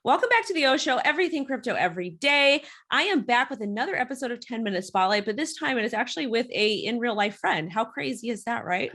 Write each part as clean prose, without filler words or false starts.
Welcome back to the O Show, everything crypto every day. I am back with another episode of 10-Minute Spotlight, but this time it is actually with a in real life friend. How crazy is that, right?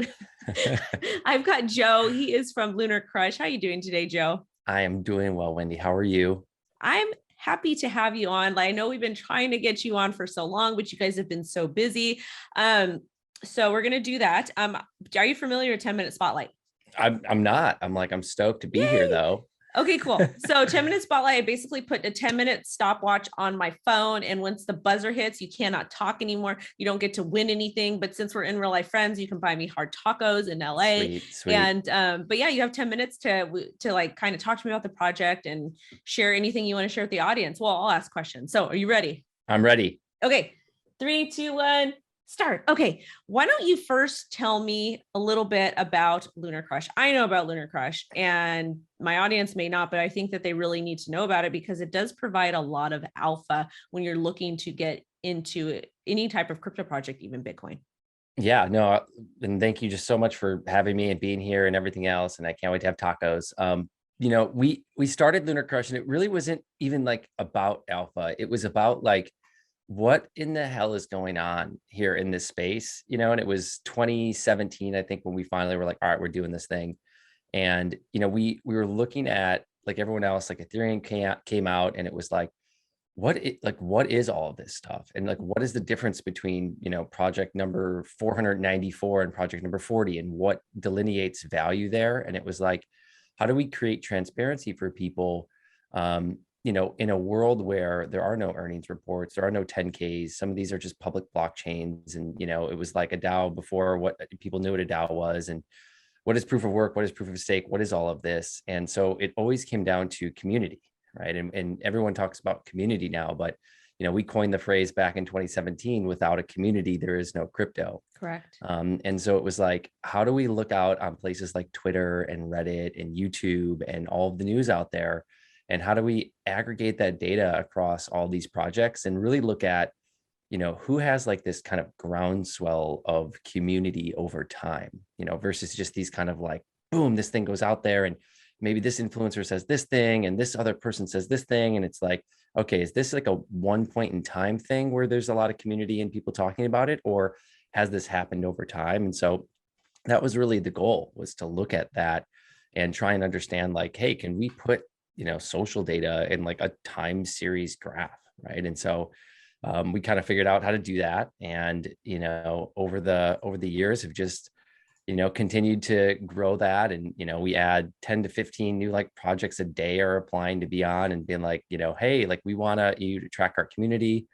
I've got Joe. He is from Lunar Crush. How are you doing today, Joe? I am doing well, Wendy. How are you? I'm happy to have you on. I know we've been trying to get you on for so long, but you guys have been so busy. So we're going to do that. Are you familiar with 10-Minute Spotlight? I'm not. I'm stoked to be here Yay! though. Okay, cool. So 10-Minute Spotlight, I basically put a 10-minute stopwatch on my phone. And once the buzzer hits, you cannot talk anymore. You don't get to win anything. But since we're in real life friends, you can buy me hard tacos in LA. Sweet. And but yeah, you have 10 minutes to like kind of talk to me about the project and share anything you want to share with the audience. Well, I'll ask questions. So are you ready? I'm ready. Okay. 3, 2, 1. Start. Okay. Why don't you first tell me a little bit about Lunar Crush? I know about Lunar Crush and my audience may not, but I think that they really need to know about it because it does provide a lot of alpha when you're looking to get into any type of crypto project, even Bitcoin. Yeah, no, and thank you just so much for having me and being here and everything else. And I can't wait to have tacos. We started Lunar Crush and it really wasn't even like about alpha. It was about like, what in the hell is going on here in this space? And it was 2017, I think, when we finally were like, all right, we're doing this thing. And, we were looking at, like everyone else, like Ethereum came out and it was like, what is all of this stuff? And like, what is the difference between, project number 494 and project number 40 and what delineates value there? And it was like, how do we create transparency for people? In a world where there are no earnings reports, there are no 10Ks, some of these are just public blockchains. And, it was like a DAO before what people knew what a DAO was. And what is proof of work? What is proof of stake? What is all of this? And so it always came down to community, right? And everyone talks about community now, but, we coined the phrase back in 2017, without a community, there is no crypto. Correct. And so it was like, how do we look out on places like Twitter and Reddit and YouTube and all of the news out there? And how do we aggregate that data across all these projects and really look at, who has like this kind of groundswell of community over time, versus just these kind of like, boom, this thing goes out there and maybe this influencer says this thing and this other person says this thing. And it's like, okay, is this like a one point in time thing where there's a lot of community and people talking about it, or has this happened over time? And so that was really the goal, was to look at that and try and understand like, hey, can we put social data in like a time series graph, right? And so we kind of figured out how to do that, and over the years have just continued to grow that, and we add 10 to 15 new like projects a day are applying to be on and being like, hey, like we want you to track our community.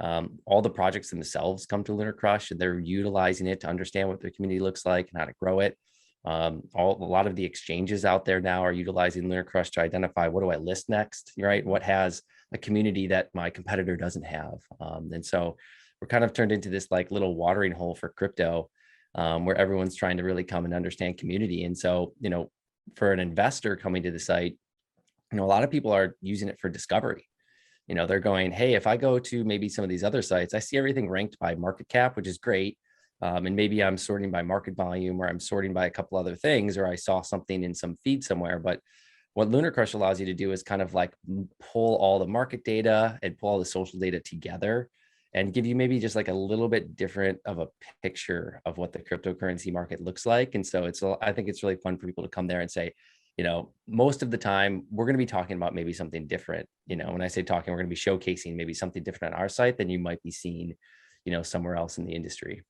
All the projects themselves come to Lunar Crush and they're utilizing it to understand what their community looks like and how to grow it. A lot of the exchanges out there now are utilizing Lunar Crush to identify, what do I list next, right? What has a community that my competitor doesn't have? And so we're kind of turned into this like little watering hole for crypto, where everyone's trying to really come and understand community. And so, for an investor coming to the site, a lot of people are using it for discovery. They're going, hey, if I go to maybe some of these other sites, I see everything ranked by market cap, which is great. And maybe I'm sorting by market volume, or I'm sorting by a couple other things, or I saw something in some feed somewhere. But what Lunar Crush allows you to do is kind of like pull all the market data and pull all the social data together and give you maybe just like a little bit different of a picture of what the cryptocurrency market looks like. And so I think it's really fun for people to come there and say, most of the time we're going to be talking about maybe something different. When I say talking, we're going to be showcasing maybe something different on our site than you might be seeing, somewhere else in the industry.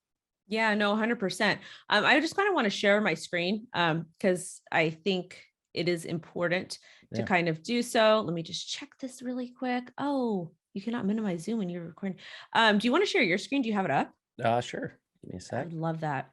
Yeah, no, 100%. I just kind of want to share my screen because I think it is important to kind of do so. Let me just check this really quick. Oh, you cannot minimize Zoom when you're recording. Do you want to share your screen? Do you have it up? Sure. Give me a sec. I would love that.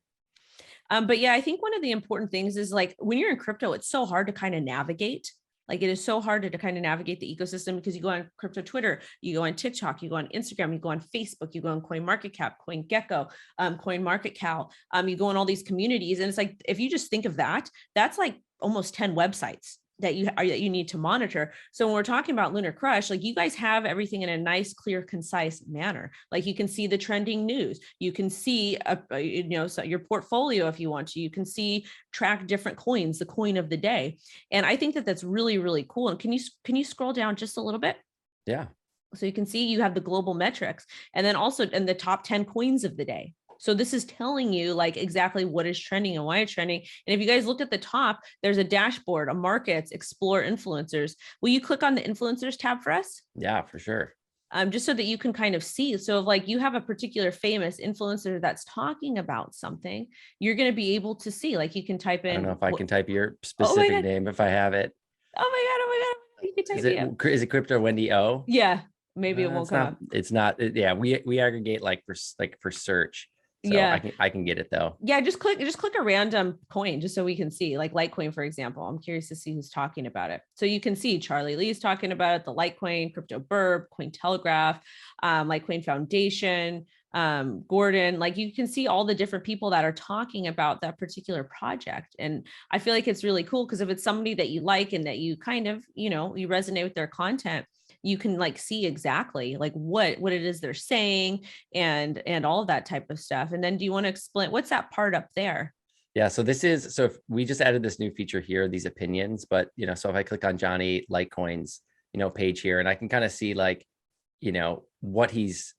But yeah, I think one of the important things is like when you're in crypto, it's so hard to kind of navigate. Like it is so hard to kind of navigate the ecosystem because you go on crypto Twitter, you go on TikTok, you go on Instagram, you go on Facebook, you go on CoinMarketCap, CoinGecko, CoinMarketCal, you go on all these communities. And it's like, if you just think of that, that's like almost 10 websites that you need to monitor. So when we're talking about Lunar Crush, like you guys have everything in a nice, clear, concise manner. Like you can see the trending news, you can see so your portfolio if you want to, you can see track different coins, the coin of the day. And I think that that's really, really cool. And can you scroll down just a little bit? Yeah. So you can see you have the global metrics and then also in the top 10 coins of the day. So this is telling you like exactly what is trending and why it's trending. And if you guys look at the top, there's a dashboard, a markets, explore influencers. Will you click on the influencers tab for us? Yeah, for sure. Just so that you can kind of see. So if like you have a particular famous influencer that's talking about something, you're going to be able to see, like you can type I don't in. know if I can type your Oh my specific God. name if I have it. Oh my God. Oh my God. You can Is type it, it. is it CryptoWendyO? Yeah. Maybe it won't come up. It's not. Yeah, we aggregate like for search. So Yeah. I can get it though. Yeah, just click a random coin just so we can see, like Litecoin, for example. I'm curious to see who's talking about it. So you can see Charlie Lee's talking about it, the Litecoin, Crypto Burb, Cointelegraph, Litecoin Foundation, Gordon. Like you can see all the different people that are talking about that particular project. And I feel like it's really cool because if it's somebody that you like and that you kind of, you resonate with their content, you can like see exactly like what it is they're saying and all of that type of stuff. And then do you want to explain what's that part up there? Yeah, so if we just added this new feature here, these opinions, but so if I click on Johnny Litecoin's, page here, and I can kind of see like, what he's,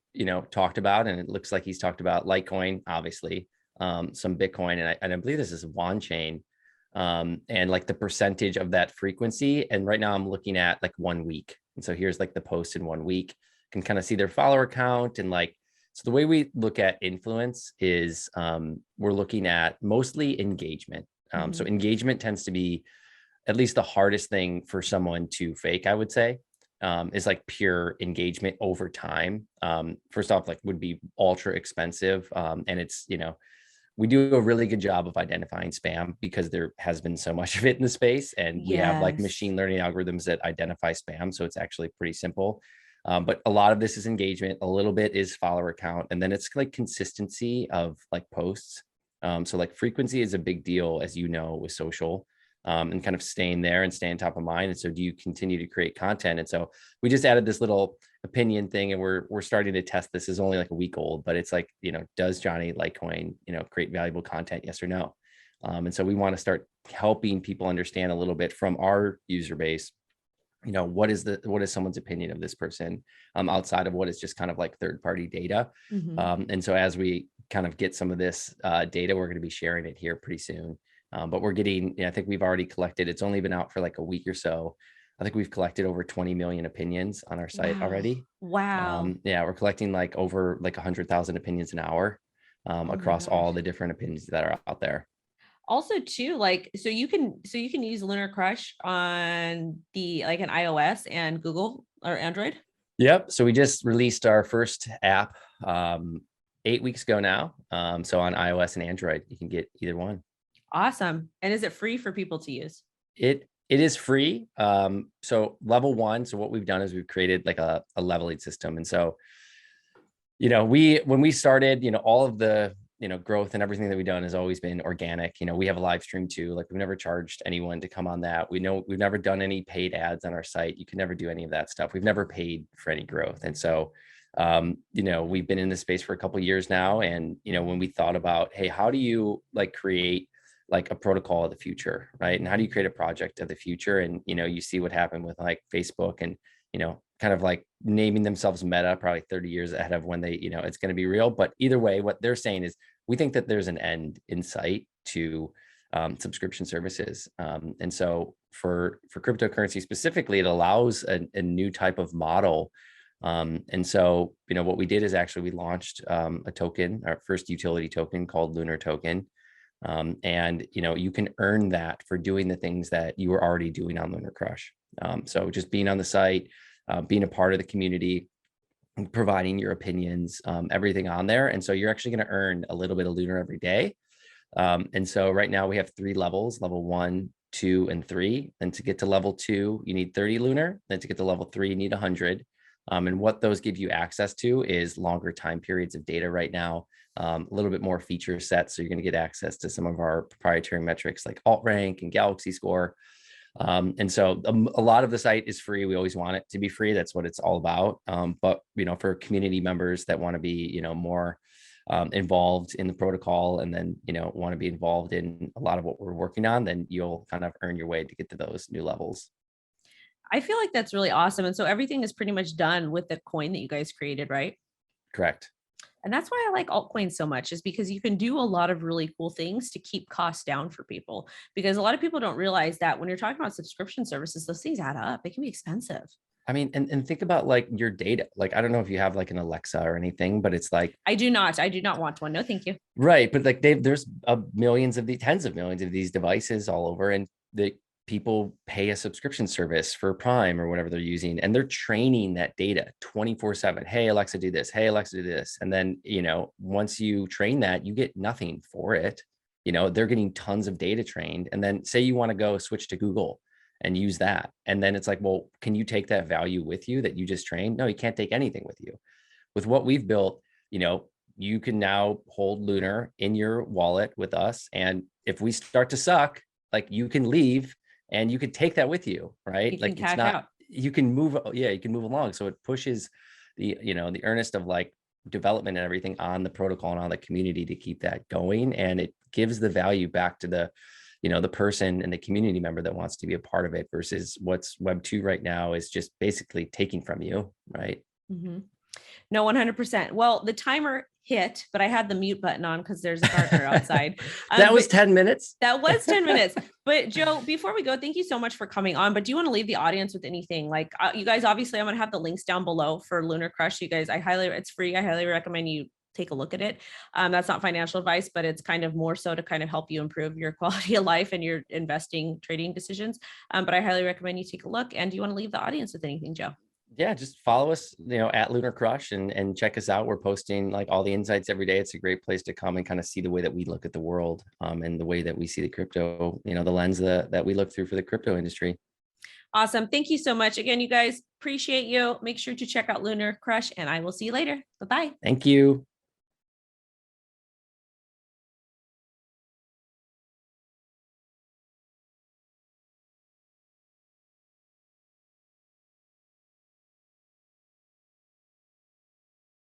talked about. And it looks like he's talked about Litecoin, obviously, some Bitcoin, and I believe this is One Chain, and like the percentage of that frequency. And right now I'm looking at like 1 week. And so here's like the post in 1 week, can kind of see their follower count. And like, so the way we look at influence is we're looking at mostly engagement. So engagement tends to be at least the hardest thing for someone to fake, I would say, is like pure engagement over time. First off, like would be ultra expensive. And it's, we do a really good job of identifying spam because there has been so much of it in the space, and we have like machine learning algorithms that identify spam. So it's actually pretty simple. But a lot of this is engagement, a little bit is follower count, and then it's like consistency of like posts. So like frequency is a big deal, as you know, with social, and kind of staying there and staying top of mind. And so do you continue to create content? And so we just added this little opinion thing, and we're starting to test this. Is only like a week old, but it's like, does Johnny Litecoin, create valuable content? Yes or no? And so we want to start helping people understand a little bit from our user base, what is someone's opinion of this person, outside of what is just kind of like third-party data. And so as we kind of get some of this data, we're going to be sharing it here pretty soon. But we're getting, I think we've already collected, it's only been out for like a week or so. I think we've collected over 20 million opinions on our site already. Wow. Yeah, we're collecting like over like 100,000 opinions an hour, across all the different opinions that are out there. Also too, like, so you can use Lunar Crush on the like an iOS and Google or Android. Yep. So we just released our first app 8 weeks ago now. So on iOS and Android, you can get either one. Awesome. And is it free for people to use? It is free. So level one. So what we've done is we've created like a leveling system. And so, when we started, all of the, growth and everything that we've done has always been organic. We have a live stream too. Like we've never charged anyone to come on that. We've never done any paid ads on our site. You can never do any of that stuff. We've never paid for any growth. And so, we've been in this space for a couple of years now. And, when we thought about, hey, how do you like create like a protocol of the future, right? And how do you create a project of the future? And, you see what happened with like Facebook and, kind of like naming themselves Meta, probably 30 years ahead of when they, it's going to be real. But either way, what they're saying is we think that there's an end in sight to subscription services. And so for cryptocurrency specifically, it allows a new type of model. And so, what we did is actually we launched a token, our first utility token called Lunar Token. And you can earn that for doing the things that you were already doing on Lunar Crush. So just being on the site, being a part of the community, providing your opinions, everything on there. And so you're actually going to earn a little bit of Lunar every day. And so right now we have 3 levels, level 1, 2, and 3. And to get to level 2, you need 30 Lunar. Then to get to level 3, you need 100. And what those give you access to is longer time periods of data right now, a little bit more feature sets. So you're going to get access to some of our proprietary metrics like alt rank and galaxy score. And so a lot of the site is free. We always want it to be free. That's what it's all about. But, for community members that want to be, more involved in the protocol, and then, want to be involved in a lot of what we're working on, then you'll kind of earn your way to get to those new levels. I feel like that's really awesome. And so everything is pretty much done with the coin that you guys created, right? Correct. And that's why I like altcoins so much, is because you can do a lot of really cool things to keep costs down for people. Because a lot of people don't realize that when you're talking about subscription services, those things add up. They can be expensive. I mean, and think about like your data. Like, I don't know if you have like an Alexa or anything, but it's like, I do not want one. No, thank you. right. But like there's millions of tens of millions of these devices all over, and the people pay a subscription service for Prime or whatever they're using, and they're training that data 24/7. Hey, Alexa, do this. Hey, Alexa, do this. And then, once you train that, you get nothing for it. They're getting tons of data trained. And then say you want to go switch to Google and use that. And then it's like, well, can you take that value with you that you just trained? No, you can't take anything with you. With what we've built, you can now hold Lunar in your wallet with us. And if we start to suck, like, you can leave and you can take that with you, right? You like can it's cash not, out. you can move. Yeah, you can move along. So it pushes the earnest of like development and everything on the protocol and on the community to keep that going. And it gives the value back to the person and the community member that wants to be a part of it, versus what's Web 2 right now is just basically taking from you, right? Mm-hmm. No, 100%. Well, the timer hit, but I had the mute button on because there's a gardener outside. That was 10 minutes. That was 10 minutes. But Joe, before we go, thank you so much for coming on. But do you want to leave the audience with anything? Like, you guys, obviously, I'm going to have the links down below for Lunar Crush. You guys, it's free. I highly recommend you take a look at it. That's not financial advice, but it's kind of more so to kind of help you improve your quality of life and your investing, trading decisions. But I highly recommend you take a look. And do you want to leave the audience with anything, Joe? Yeah, just follow us, at Lunar Crush, and check us out. We're posting like all the insights every day. It's a great place to come and kind of see the way that we look at the world, and the way that we see the crypto, the lens that we look through for the crypto industry. Awesome. Thank you so much. Again, you guys, appreciate you. Make sure to check out Lunar Crush, and I will see you later. Bye-bye. Thank you.